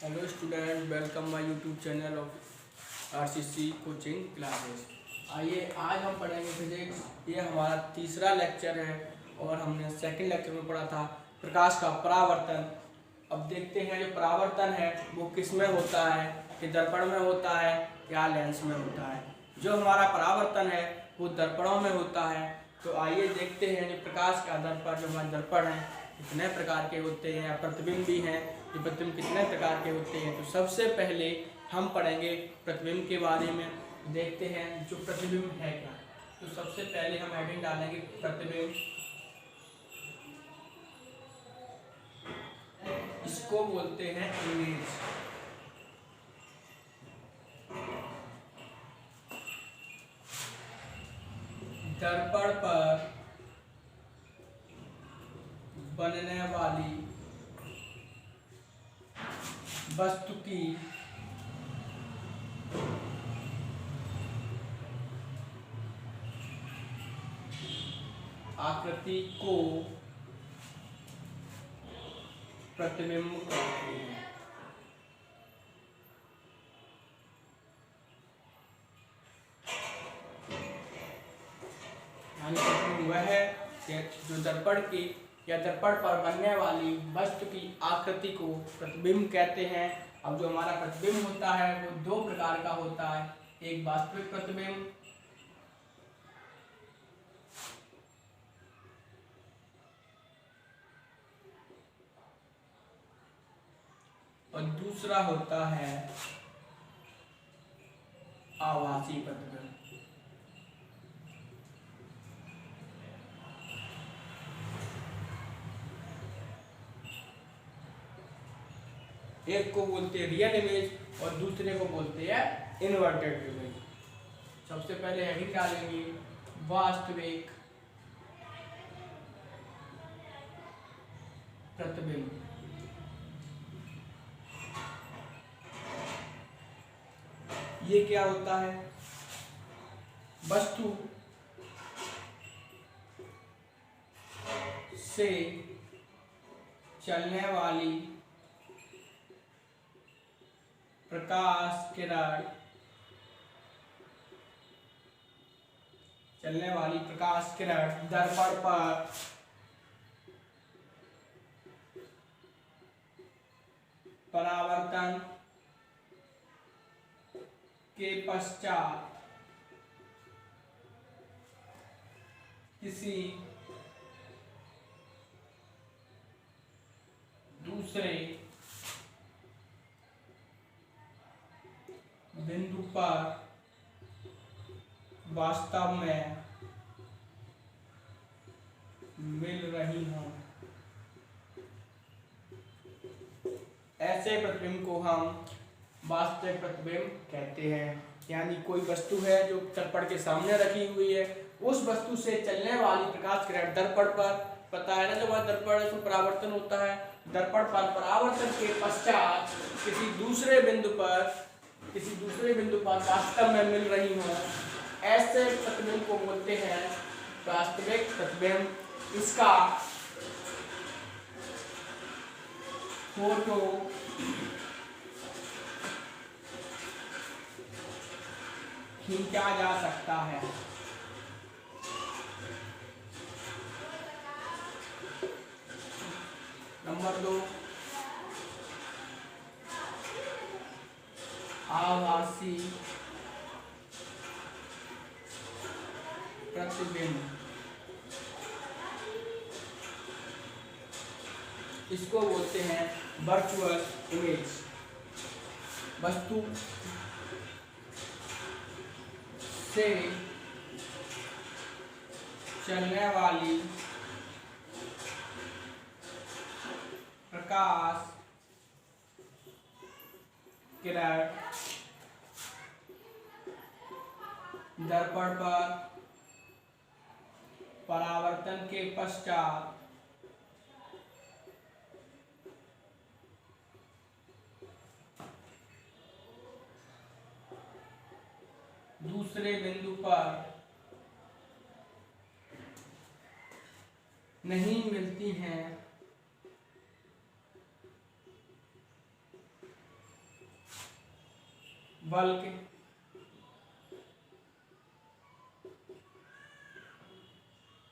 Hello student, welcome my YouTube channel of RCC coaching classes. आइए आज हम पढ़ेंगे फिजिक्स। ये हमारा तीसरा लेक्चर है और हमने सेकंड लेक्चर में पढ़ा था प्रकाश का परावर्तन। अब देखते हैं जो परावर्तन है वो किस में होता है, कि दर्पण में होता है या लेंस में होता है। जो हमारा परावर्तन है वो दर्पणों में होता है। तो आइए देखते हैं जो प्रकाश का दर्पण, जो हमारे दर्पण है कितने प्रकार के होते हैं, प्रतिबिंब भी हैं, ये प्रतिबिंब कितने प्रकार के होते हैं। तो सबसे पहले हम पढ़ेंगे प्रतिबिंब के बारे में। देखते हैं जो प्रतिबिंब है क्या। तो सबसे पहले हम हेडिंग डालेंगे प्रतिबिंब। इसको बोलते हैं इमेज। दर्पण पर बनने वाली वस्तु की आकृति को प्रतिबिंब कहते हैं। यानी प्रतिबिंब वह है जो दर्पण की या दर्पण पर बनने वाली वस्तु की आकृति को प्रतिबिंब कहते हैं। अब जो हमारा प्रतिबिंब होता है वो दो प्रकार का होता है, एक वास्तविक प्रतिबिंब और दूसरा होता है आभासी प्रतिबिंब। एक को बोलते हैं रियल इमेज और दूसरे को बोलते हैं इन्वर्टेड इमेज। सबसे पहले हेडिंग डालेंगे वास्तविक प्रतिबिंब। ये क्या होता है? वस्तु से चलने वाली प्रकाश किरण दर्पण पर परावर्तन के पश्चात किसी दूसरे बिंदु पर वास्तव में मिल रही हों। ऐसे प्रतिबिंब को हम वास्तविक प्रतिबिंब कहते हैं। यानी कोई वस्तु है जो दर्पण के सामने रखी हुई है, उस वस्तु से चलने वाली प्रकाश किरण दर्पण पर, पता है ना, जो हमारा दर्पण है उसमें परावर्तन होता है। दर्पण पर परावर्तन के पश्चात किसी दूसरे बिंदु पर वास्तव में मिल रही हो, ऐसे प्रतिबिंब को बोलते हैं वास्तविक प्रतिबिंब। इसका फोटो खींचा जा सकता है। नंबर 2, आभासी प्रतिबिंब। इसको बोलते हैं वर्चुअल इमेज। वस्तु से चलने वाली प्रकाश किरण दर्पण पर परावर्तन के पश्चात दूसरे बिंदु पर नहीं मिलती हैं, बल्कि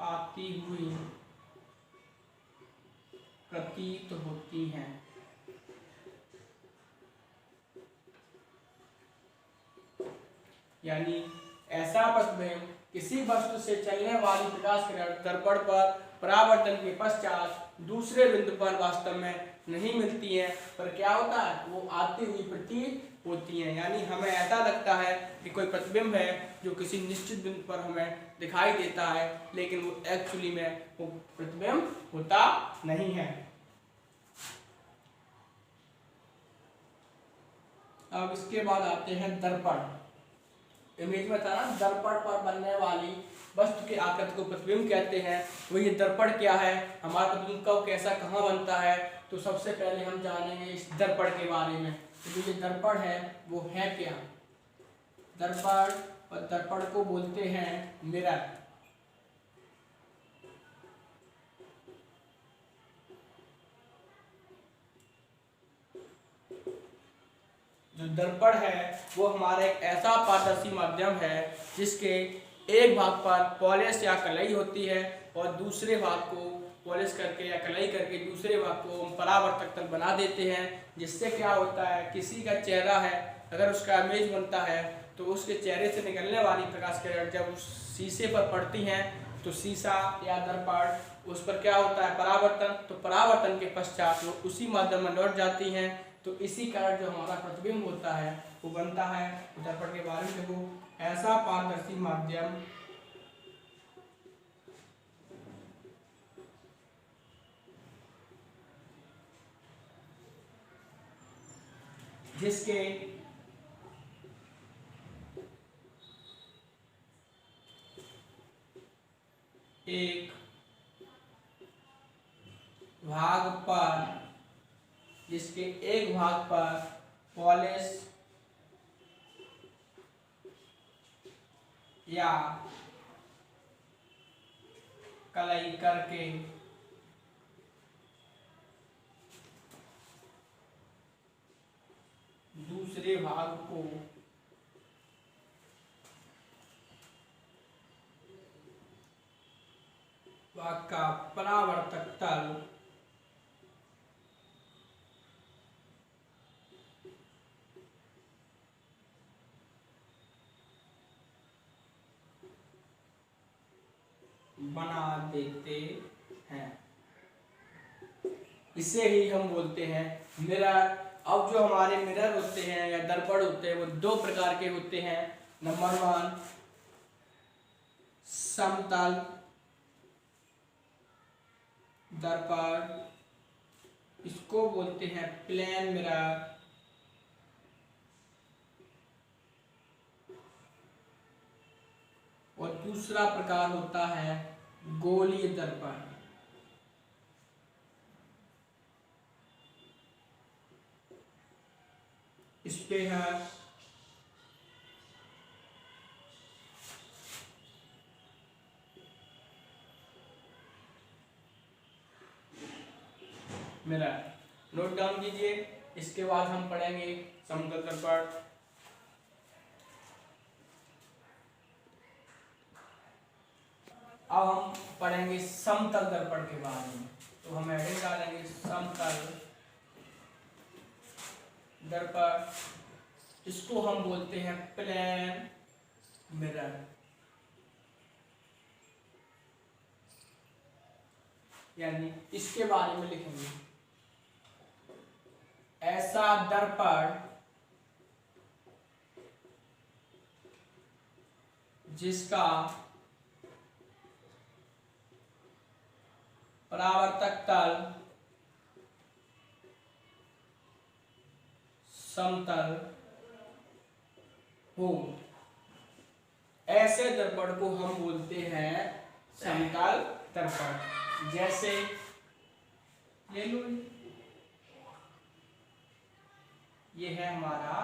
आती हुई प्रतीत होती हैं। यानी ऐसा प्रतिबिंब किसी वस्तु से चलने वाली प्रकाश किरण दर्पण पर परावर्तन के पश्चात दूसरे बिंदु पर वास्तव में नहीं मिलती है, पर क्या होता है, वो आती हुई प्रतीत होती हैं। यानी हमें ऐसा लगता है कि कोई प्रतिबिंब है जो किसी निश्चित बिंदु पर हमें दिखाई देता है, लेकिन वो एक्चुअली में वो प्रतिबिंब होता नहीं है। अब इसके बाद आते हैं दर्पण। इमेज में था ना, दर्पण पर बनने वाली वस्तु के आकृति को प्रतिबिंब कहते हैं। वो ये दर्पण क्या है, हमारा प्रतिबिंब कब कैसा कहाँ बनता है, तो सबसे पहले हम जानेंगे इस दर्पण के बारे में। तो जो ये दर्पण है वो है क्या, दर्पण, और दर्पण को बोलते हैं मिरर। जो दर्पण है वो हमारा एक ऐसा पारदर्शी माध्यम है जिसके एक भाग पर पॉलिश या कलई होती है और दूसरे भाग को पॉलिश करके या कलई करके दूसरे भाग को हम परावर्तक तल बना देते हैं। जिससे क्या होता है, किसी का चेहरा है, अगर उसका इमेज बनता है तो उसके चेहरे से निकलने वाली प्रकाश किरण जब उस शीशे पर पड़ती हैं तो शीशा या दर्पण उस पर क्या होता है, परावर्तन। तो परावर्तन के पश्चात वो उसी माध्यम में लौट जाती हैं। तो इसी कारण जो हमारा प्रतिबिंब होता है वो बनता है। दर्पण के बारे में देखो, ऐसा पारदर्शी माध्यम जिसके एक भाग पर पॉलिश या कलई करके दूसरे भाग को भाग का परावर्तक तल बना देते हैं। इसे ही हम बोलते हैं मिरर। अब जो हमारे मिरर होते हैं या दर्पण होते हैं वो दो प्रकार के होते हैं। नंबर 1 समतल दर्पण, इसको बोलते हैं प्लेन मिरर। और दूसरा प्रकार होता है गोलीय दर्पण। इस पे है मिरर। नोट डाउन कीजिए। इसके बाद हम पढ़ेंगे समतल दर्पण। अब हम पढ़ेंगे समतल दर्पण के बारे में। तो हम हेडिंग डालेंगे समतल दर्पण, इसको हम बोलते हैं प्लेन मिरर। यानी इसके बारे में लिखेंगे, ऐसा दर्पण जिसका परावर्तक तल समतल हो, ऐसे दर्पण को हम बोलते हैं समतल दर्पण। जैसे ले लो, ये है हमारा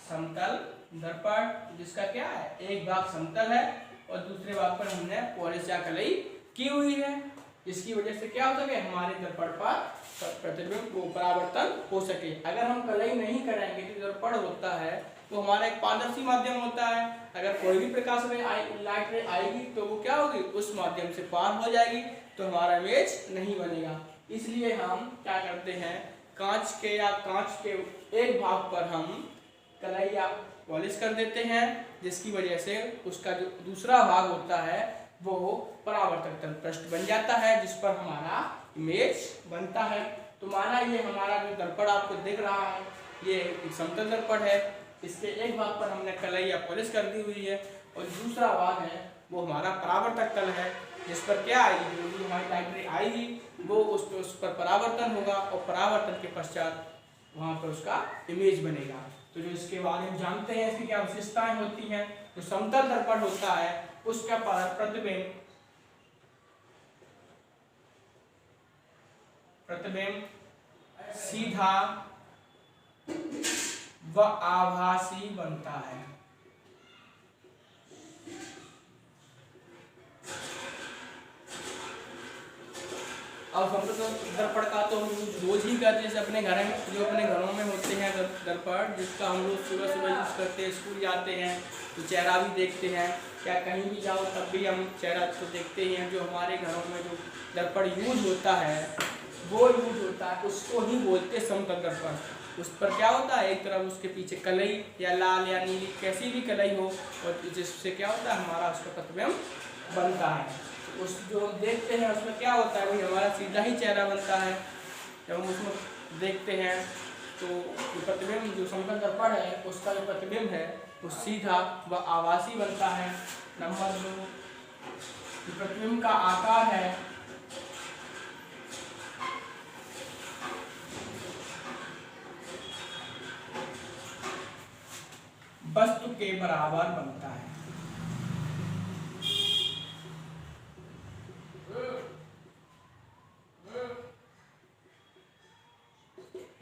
समतल दर्पण जिसका क्या है, एक भाग समतल है और दूसरे भाग पर हमने पॉलिश या कलई की हुई है। इसकी वजह से क्या हो सके, हमारे दर्पण पर प्रतिबिंब वो परावर्तन हो सके। अगर हम कलई नहीं कराएंगे तो दर्पण होता है वो हमारा एक पारदर्शी माध्यम होता है। अगर कोई भी प्रकाश रे लाइट रे आएगी तो वो क्या होगी, उस माध्यम से पार हो जाएगी, तो हमारा इमेज नहीं बनेगा। इसलिए हम क्या करते हैं, कांच के एक भाग पर हम कलई या पॉलिश कर देते हैं, जिसकी वजह से उसका जो दूसरा भाग होता है वो परावर्तक तल पृष्ठ बन जाता है, जिस पर हमारा इमेज बनता है। तो माना ये हमारा जो दर्पण आपको दिख रहा है ये एक समतल दर्पण है, इसके एक भाग पर हमने कलई या पॉलिश कर दी हुई है और दूसरा भाग है वो हमारा परावर्तक तल है, जिस पर क्या आएगी, जो भी हमारी लाइट रे आएगी वो उस पर परावर्तन होगा और परावर्तन के पश्चात वहाँ पर उसका इमेज बनेगा। तो जो इसके बारे में जानते हैं इसकी क्या विशेषताएं होती हैं। जो समतल दर्पण होता है उसका प्रतिबिंब सीधा व आभासी बनता है। अब समतल दर्पण का तो हम रोज ही करते हैं, जैसे अपने घरों में होते हैं दर्पण, जिसका हम लोग सुबह सुबह यूज करते हैं, स्कूल जाते हैं तो चेहरा भी देखते हैं, क्या कहीं भी जाओ तब भी हम चेहरा तो देखते ही हैं। जो हमारे घरों में जो दर्पण यूज होता है वो यूज होता है, उसको ही बोलते हैं समतल दर्पण। उस पर क्या होता है, एक तरफ उसके पीछे कलई या लाल या नीली कैसी भी कलई हो और जिससे क्या होता है हमारा उसका प्रतिबिंब बनता है। उस जो हम देखते हैं उसमें क्या होता है, वही हमारा सीधा ही चेहरा बनता है। जब हम उसमें देखते हैं तो प्रतिबिंब जो समतल दर्पण है उसका जो प्रतिबिंब है वो सीधा व आभासी बनता है। नंबर 2, प्रतिबिंब का आकार है वस्तु के बराबर बनता है।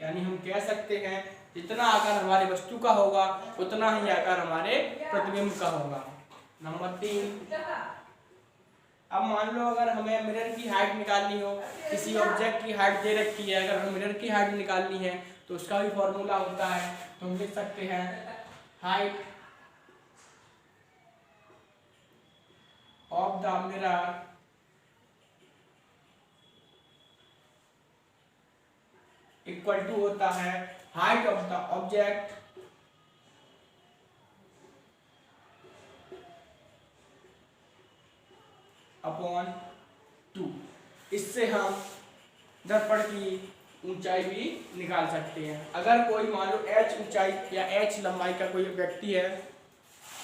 यानी हम कह सकते हैं जितना आकार हमारे वस्तु का होगा उतना ही आकार हमारे प्रतिबिंब का होगा। नंबर 3, अब मान लो अगर हमें मिरर की हाइट निकालनी हो, किसी ऑब्जेक्ट की हाइट दे रखी है, अगर हमें मिरर की हाइट निकालनी है तो उसका भी फॉर्मूला होता है। तो हम लिख सकते हैं height of the mirror equal to होता है height of the object upon 2। इससे हम दर्पण की ऊंचाई भी निकाल सकते हैं। अगर कोई मान लो h ऊंचाई या h लंबाई का कोई व्यक्ति है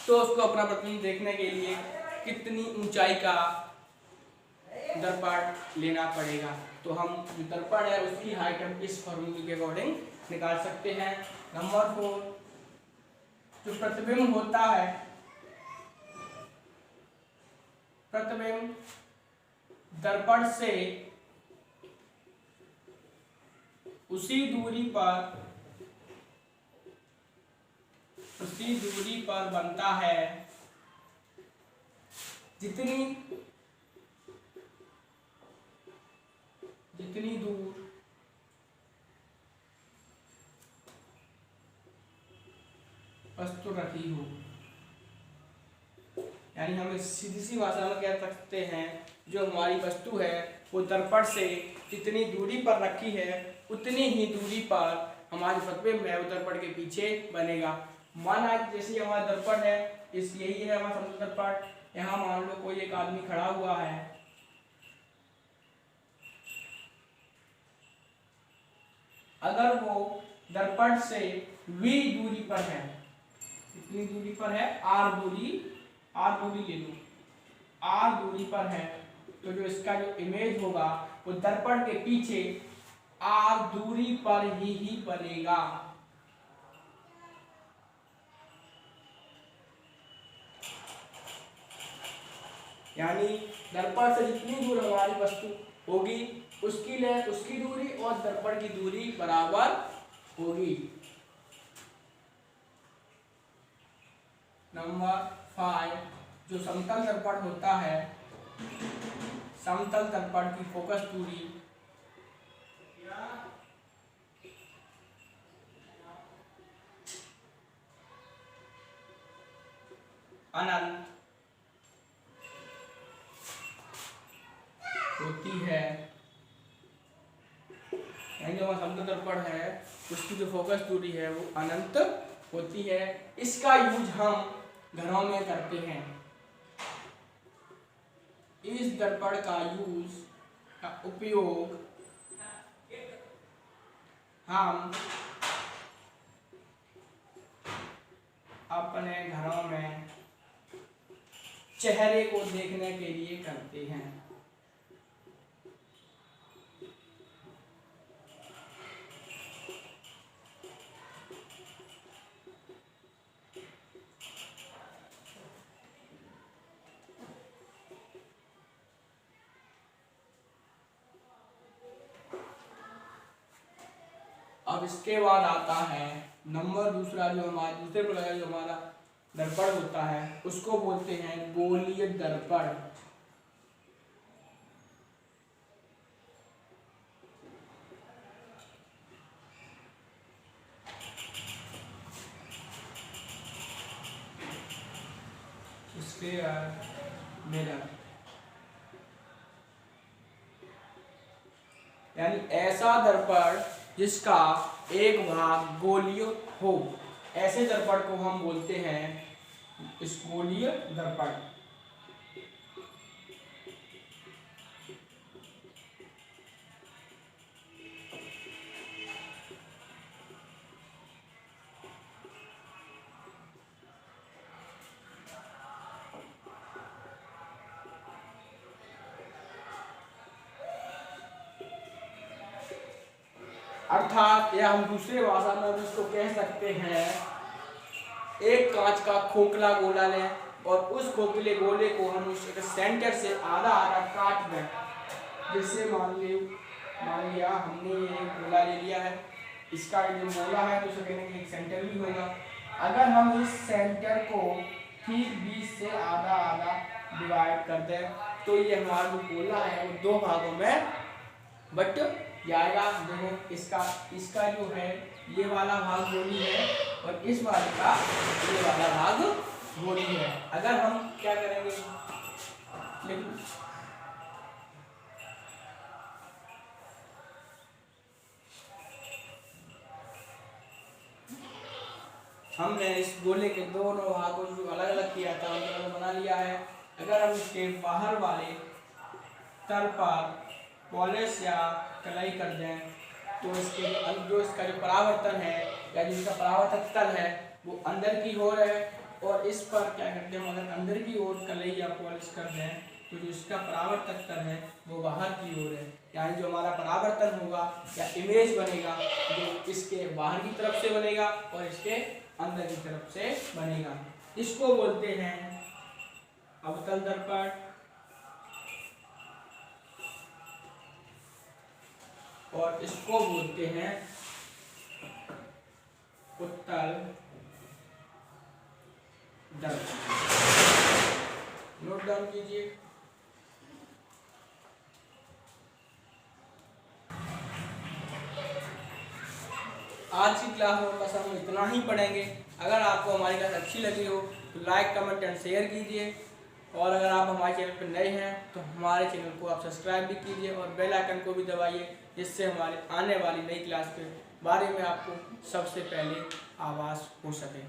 तो उसको अपना प्रतिबिंब देखने के लिए कितनी ऊंचाई का दर्पण लेना पड़ेगा। तो हम जो दर्पण है उसकी हाइट हम इस फॉर्मूले के अकॉर्डिंग निकाल सकते हैं। नंबर 4, जो प्रतिबिंब होता है, प्रतिबिंब दर्पण से उसी दूरी पर बनता है जितनी दूर वस्तु रखी हो। यानी हम सीधी सी भाषा में कह सकते हैं जो हमारी वस्तु है वो दर्पण से जितनी दूरी पर रखी है उतनी ही दूरी पर हमारी प्रतिबिंब है वो दर्पण के पीछे बनेगा। माना जैसे हमारा दर्पण है, इस यही है हमारा समतल दर्पण, यहाँ मान लो कोई एक आदमी खड़ा हुआ है, अगर वो दर्पण से v दूरी पर है, कितनी दूरी पर है, r दूरी ले लो, r दूरी पर है, तो जो इसका जो इमेज होगा वो दर्पण के पीछे r दूरी पर ही बनेगा। यानी दर्पण से जितनी दूर हमारी वस्तु होगी उसकी दूरी और दर्पण की दूरी बराबर होगी। नंबर 5, जो समतल दर्पण होता है, समतल दर्पण की फोकस दूरी अनंत होती है, यानी जो समतल दर्पण है उसकी जो फोकस दूरी है वो अनंत होती है। इसका यूज हम घरों में करते हैं। इस दर्पण का उपयोग हम अपने घरों में चेहरे को देखने के लिए करते हैं। अब इसके बाद आता है नंबर दूसरा, जो हमारा दूसरे प्रकार का जो हमारा दर्पण होता है उसको बोलते हैं गोलीय दर्पण। मिरर, यानी ऐसा दर्पण जिसका एक भाग गोलीय हो, ऐसे दर्पण को हम बोलते हैं इस गोलीय दर्पण। अर्थात या हम दूसरे भाषा में इसको कह सकते हैं, एक कांच का खोखला गोला लें और उस खोखले गोले को हम उसके सेंटर से आधा आधा काट दें। जैसे मान लिया हमने ये गोला ले लिया है, इसका जो गोला है तो उसे कहने के एक सेंटर भी होगा। अगर हम इस सेंटर को ठीक बीच से आधा आधा डिवाइड कर दें तो ये हमारा जो गोला है वो दो भागों में बट जाएगा। देखो इसका जो है ये वाला भाग गोली है और इस वाले का ये वाला भाग गोली है। अगर हम क्या करेंगे, लेकिन हमने इस गोले के दोनों भागों को अलग अलग किया था, उनको बना लिया है। अगर हम इसके बाहर वाले तल पर पॉलिश या कलाई कर दें तो इसके जो इसका जो परावर्तन है या जिसका परावर्तक तल है वो अंदर की ओर है, और इस पर क्या करते हैं, अगर अंदर की ओर कलाई या पॉलिश कर दें तो जो इसका परावर्तक तल है वो बाहर की ओर है। यानी जो हमारा परावर्तन होगा या इमेज बनेगा जो इसके बाहर की तरफ से बनेगा और इसके अंदर की तरफ से बनेगा। इसको बोलते हैं अवतल दर्पण, और इसको बोलते हैं उत्तल दर्पण। नोट डाउन कीजिए। आज की क्लास में बस हम इतना ही पढ़ेंगे। अगर आपको हमारी क्लास अच्छी लगी हो तो लाइक कमेंट एंड शेयर कीजिए, और अगर आप हमारे चैनल पर नए हैं तो हमारे चैनल को आप सब्सक्राइब भी कीजिए और बेल आइकन को भी दबाइए, जिससे हमारे आने वाली नई क्लास के बारे में आपको सबसे पहले आवाज़ हो सके।